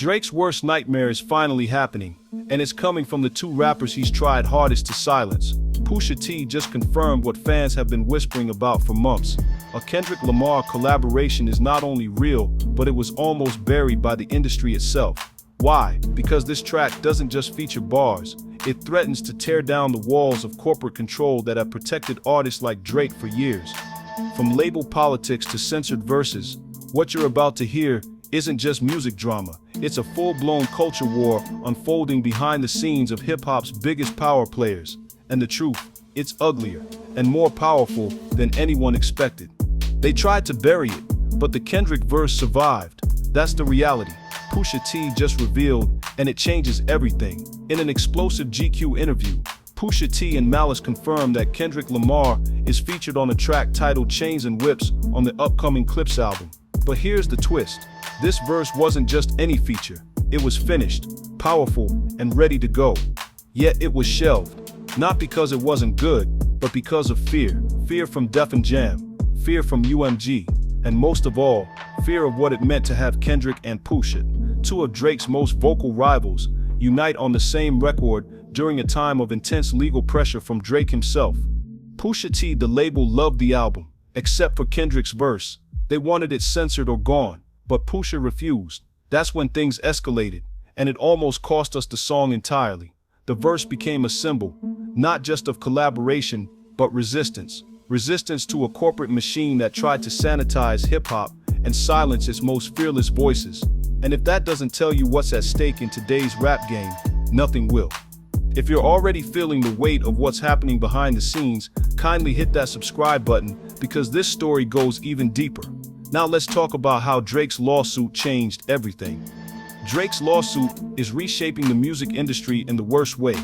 Drake's worst nightmare is finally happening, and it's coming from the two rappers he's tried hardest to silence. Pusha T just confirmed what fans have been whispering about for months. A Kendrick Lamar collaboration is not only real, but it was almost buried by the industry itself. Why? Because this track doesn't just feature bars, it threatens to tear down the walls of corporate control that have protected artists like Drake for years. From label politics to censored verses, what you're about to hear isn't just music drama, it's a full-blown culture war unfolding behind the scenes of hip-hop's biggest power players. And the truth, it's uglier and more powerful than anyone expected. They tried to bury it, but the Kendrick verse survived. That's the reality. Pusha T just revealed, and it changes everything. In an explosive GQ interview, Pusha T and Malice confirmed that Kendrick Lamar is featured on a track titled Chains and Whips on the upcoming Clipse album. But here's the twist. This verse wasn't just any feature. It was finished, powerful, and ready to go. Yet it was shelved. Not because it wasn't good, but because of fear. Fear from Def Jam, fear from UMG, and most of all, fear of what it meant to have Kendrick and Pusha, two of Drake's most vocal rivals, unite on the same record during a time of intense legal pressure from Drake himself. Pusha T, the label, loved the album, except for Kendrick's verse. They wanted it censored or gone, but Pusha refused. That's when things escalated, and it almost cost us the song entirely. The verse became a symbol, not just of collaboration, but resistance. Resistance to a corporate machine that tried to sanitize hip-hop and silence its most fearless voices. And if that doesn't tell you what's at stake in today's rap game, nothing will. If you're already feeling the weight of what's happening behind the scenes, kindly hit that subscribe button because this story goes even deeper. Now let's talk about how Drake's lawsuit changed everything. Drake's lawsuit is reshaping the music industry in the worst way.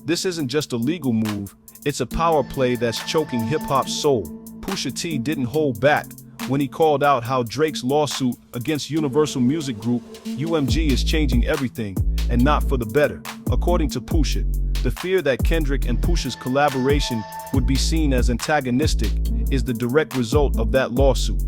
This isn't just a legal move, it's a power play that's choking hip-hop's soul. Pusha T didn't hold back when he called out how Drake's lawsuit against Universal Music Group, UMG, is changing everything, and not for the better. According to Pusha, the fear that Kendrick and Pusha's collaboration would be seen as antagonistic is the direct result of that lawsuit.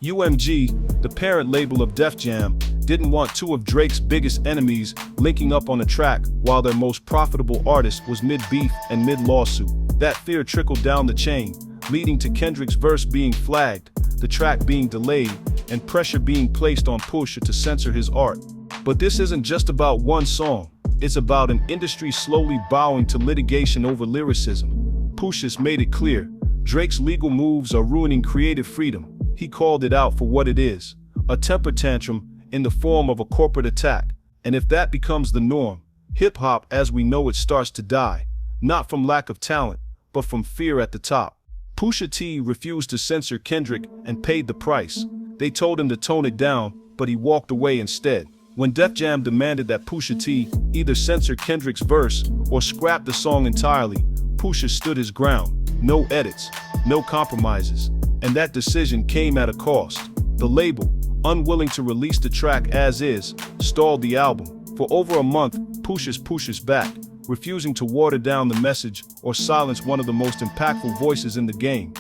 UMG, the parent label of Def Jam, didn't want two of Drake's biggest enemies linking up on a track while their most profitable artist was mid-beef and mid-lawsuit. That fear trickled down the chain, leading to Kendrick's verse being flagged, the track being delayed, and pressure being placed on Pusha to censor his art. But this isn't just about one song, it's about an industry slowly bowing to litigation over lyricism. Pusha's made it clear, Drake's legal moves are ruining creative freedom. He called it out for what it is, a temper tantrum in the form of a corporate attack. And if that becomes the norm, hip-hop as we know it starts to die, not from lack of talent, but from fear at the top. Pusha T refused to censor Kendrick and paid the price. They told him to tone it down, but he walked away instead. When Def Jam demanded that Pusha T either censor Kendrick's verse or scrap the song entirely, Pusha stood his ground. No edits, no compromises. And that decision came at a cost. The label, unwilling to release the track as is, stalled the album. For over a month, Pusha's back, refusing to water down the message or silence one of the most impactful voices in the game.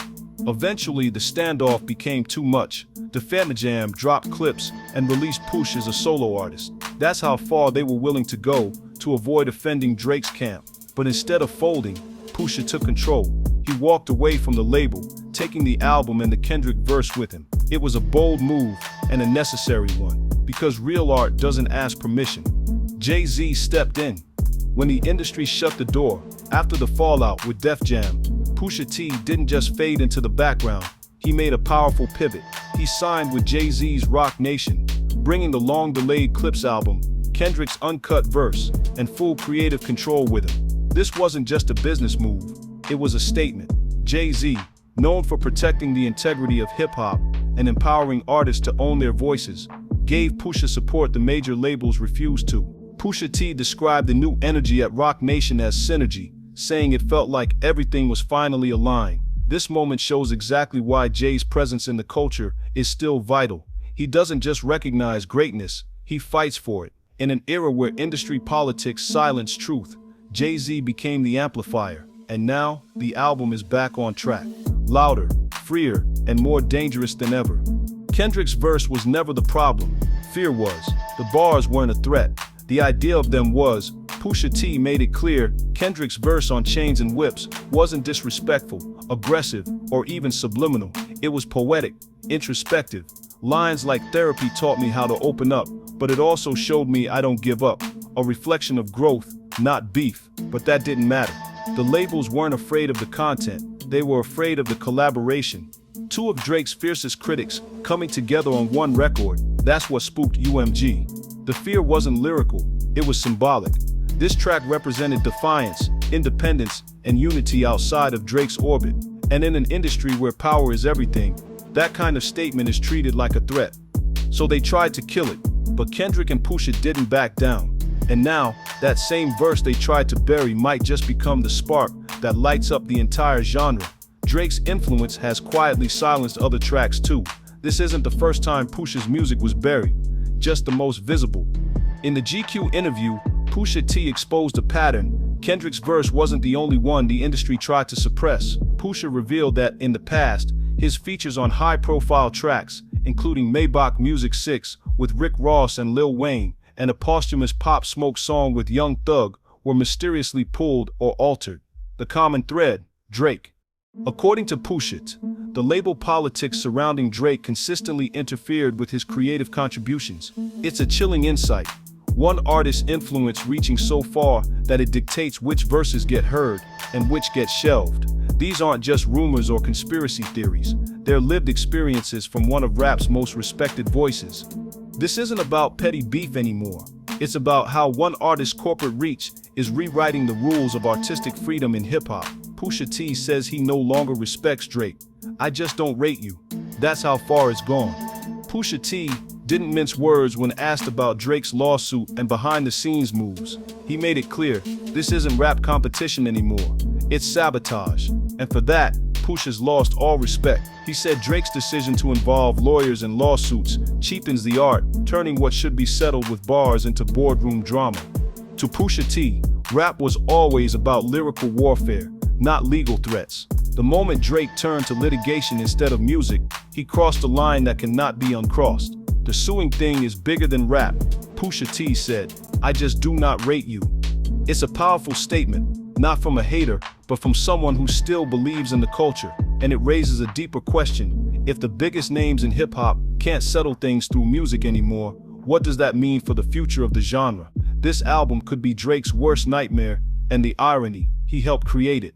Eventually, the standoff became too much. Def Jam dropped Clipse and released Pusha as a solo artist. That's how far they were willing to go to avoid offending Drake's camp. But instead of folding, Pusha took control. He walked away from the label, taking the album and the Kendrick verse with him. It was a bold move and a necessary one, because real art doesn't ask permission. Jay-Z stepped in. When the industry shut the door, after the fallout with Def Jam, Pusha T didn't just fade into the background, he made a powerful pivot. He signed with Jay-Z's Roc Nation, bringing the long-delayed Clipse album, Kendrick's uncut verse, and full creative control with him. This wasn't just a business move, it was a statement. Jay-Z, known for protecting the integrity of hip-hop and empowering artists to own their voices, gave Pusha support the major labels refused to. Pusha T described the new energy at Roc Nation as synergy, saying it felt like everything was finally aligned. This moment shows exactly why Jay's presence in the culture is still vital. He doesn't just recognize greatness, he fights for it. In an era where industry politics silenced truth, Jay-Z became the amplifier, and now the album is back on track. Louder, freer, and more dangerous than ever. Kendrick's verse was never the problem. Fear was. The bars weren't a threat. The idea of them was. Pusha T made it clear Kendrick's verse on Chains and Whips wasn't disrespectful, aggressive, or even subliminal. It was poetic, introspective. Lines like "Therapy taught me how to open up, but it also showed me I don't give up." A reflection of growth, not beef. But that didn't matter. The labels weren't afraid of the content, they were afraid of the collaboration. Two of Drake's fiercest critics coming together on one record, that's what spooked UMG. The fear wasn't lyrical, it was symbolic. This track represented defiance, independence, and unity outside of Drake's orbit. And in an industry where power is everything, that kind of statement is treated like a threat. So they tried to kill it, but Kendrick and Pusha didn't back down. And now, that same verse they tried to bury might just become the spark that lights up the entire genre. Drake's influence has quietly silenced other tracks too. This isn't the first time Pusha's music was buried, just the most visible. In the GQ interview, Pusha T exposed a pattern. Kendrick's verse wasn't the only one the industry tried to suppress. Pusha revealed that in the past, his features on high-profile tracks, including Maybach Music 6 with Rick Ross and Lil Wayne, and a posthumous Pop Smoke song with Young Thug, were mysteriously pulled or altered. The common thread, Drake. According to Pusha T, the label politics surrounding Drake consistently interfered with his creative contributions. It's a chilling insight. One artist's influence reaching so far that it dictates which verses get heard and which get shelved. These aren't just rumors or conspiracy theories. They're lived experiences from one of rap's most respected voices. This isn't about petty beef anymore. It's about how one artist's corporate reach is rewriting the rules of artistic freedom in hip-hop. Pusha T says he no longer respects Drake. "I just don't rate you." That's how far it's gone. Pusha T didn't mince words when asked about Drake's lawsuit and behind-the-scenes moves. He made it clear, this isn't rap competition anymore. It's sabotage. And for that, Pusha's lost all respect. He said Drake's decision to involve lawyers and lawsuits cheapens the art, turning what should be settled with bars into boardroom drama. To Pusha T, rap was always about lyrical warfare, not legal threats. The moment Drake turned to litigation instead of music, he crossed a line that cannot be uncrossed. The suing thing is bigger than rap, Pusha T said. "I just do not rate you." It's a powerful statement, not from a hater, but from someone who still believes in the culture. And it raises a deeper question. If the biggest names in hip-hop can't settle things through music anymore, what does that mean for the future of the genre? This album could be Drake's worst nightmare, and the irony, he helped create it.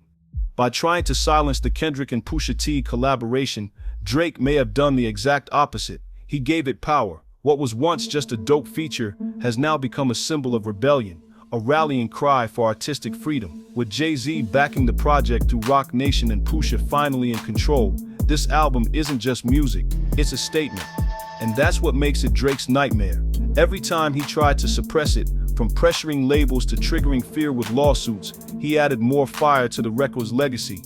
By trying to silence the Kendrick and Pusha T collaboration, Drake may have done the exact opposite. He gave it power. What was once just a dope feature has now become a symbol of rebellion, a rallying cry for artistic freedom. With Jay-Z backing the project through Roc Nation and Pusha finally in control, this album isn't just music, it's a statement. And that's what makes it Drake's nightmare. Every time he tried to suppress it, from pressuring labels to triggering fear with lawsuits, he added more fire to the record's legacy.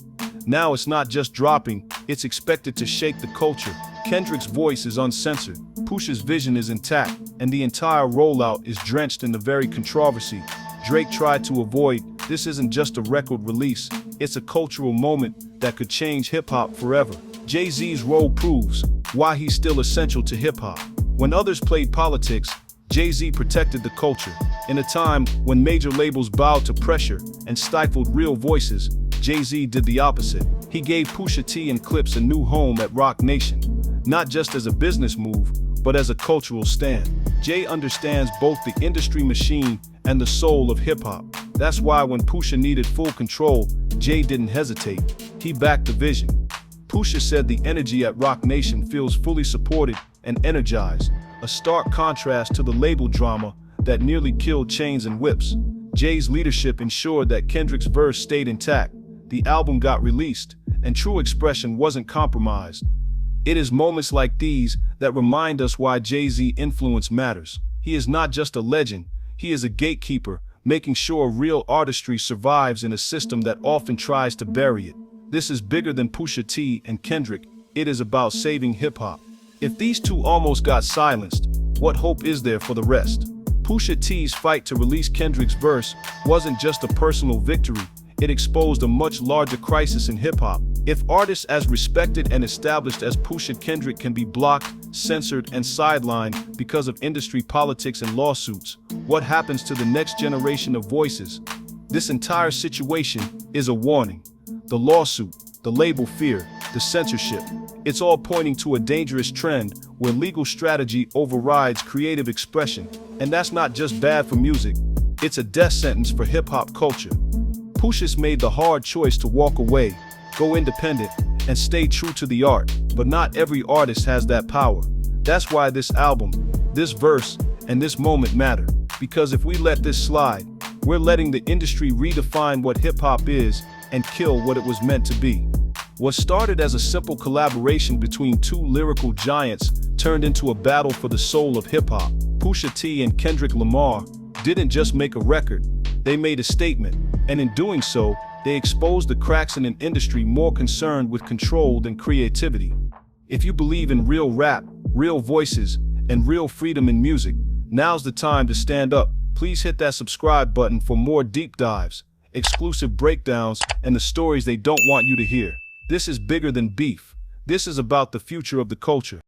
Now it's not just dropping, it's expected to shake the culture. Kendrick's voice is uncensored, Pusha's vision is intact, and the entire rollout is drenched in the very controversy Drake tried to avoid. This isn't just a record release, it's a cultural moment that could change hip-hop forever. Jay-Z's role proves why he's still essential to hip-hop. When others played politics, Jay-Z protected the culture. In a time when major labels bowed to pressure and stifled real voices, Jay-Z did the opposite. He gave Pusha T and Clipse a new home at Roc Nation, not just as a business move, but as a cultural stand. Jay understands both the industry machine and the soul of hip-hop. That's why when Pusha needed full control, Jay didn't hesitate. He backed the vision. Pusha said the energy at Roc Nation feels fully supported and energized, a stark contrast to the label drama that nearly killed Chains and Whips. Jay's leadership ensured that Kendrick's verse stayed intact, the album got released, and true expression wasn't compromised. It is moments like these that remind us why Jay-Z's influence matters. He is not just a legend, he is a gatekeeper, making sure real artistry survives in a system that often tries to bury it. This is bigger than Pusha T and Kendrick, it is about saving hip-hop. If these two almost got silenced, what hope is there for the rest? Pusha T's fight to release Kendrick's verse wasn't just a personal victory, it exposed a much larger crisis in hip-hop. If artists as respected and established as Pusha Kendrick can be blocked, censored, and sidelined because of industry politics and lawsuits, what happens to the next generation of voices? This entire situation is a warning. The lawsuit, the label fear, the censorship, it's all pointing to a dangerous trend where legal strategy overrides creative expression. And that's not just bad for music, it's a death sentence for hip-hop culture. Pusha's made the hard choice to walk away, go independent, and stay true to the art, but not every artist has that power. That's why this album, this verse, and this moment matter. Because if we let this slide, we're letting the industry redefine what hip-hop is and kill what it was meant to be. What started as a simple collaboration between two lyrical giants turned into a battle for the soul of hip-hop. Pusha T and Kendrick Lamar didn't just make a record, they made a statement, and in doing so, they exposed the cracks in an industry more concerned with control than creativity. If you believe in real rap, real voices, and real freedom in music, now's the time to stand up. Please hit that subscribe button for more deep dives, exclusive breakdowns, and the stories they don't want you to hear. This is bigger than beef. This is about the future of the culture.